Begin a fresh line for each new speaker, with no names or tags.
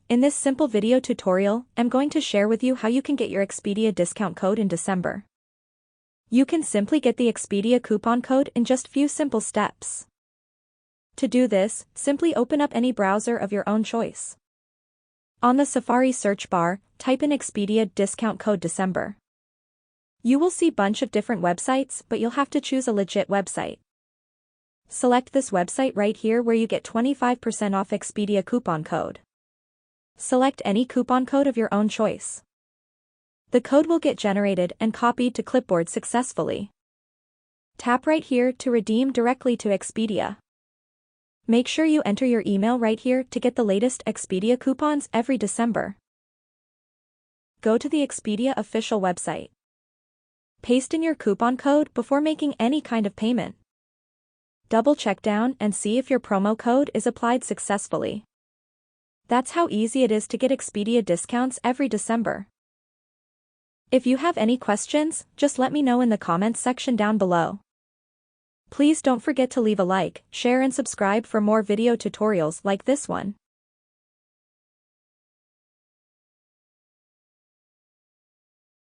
In this simple video tutorial, I'm going to share with you how you can get your Expedia discount code in December. You can simply get the Expedia coupon code in just few simple steps. To do this, simply open up any browser of your own choice. On the Safari search bar, type in Expedia discount code December. You will see a bunch of different websites, but you'll have to choose a legit website. Select this website right here where you get 25% off Expedia coupon code. Select any coupon code of your own choice. The code will get generated and copied to clipboard successfully. Tap right here to redeem directly to Expedia. Make sure you enter your email right here to get the latest Expedia coupons every December. Go to the Expedia official website. Paste in your coupon code before making any kind of payment. Double check down and see if your promo code is applied successfully. That's how easy it is to get Expedia discounts every December. If you have any questions, just let me know in the comments section down below. Please don't forget to leave a like, share and subscribe for more video tutorials like this one.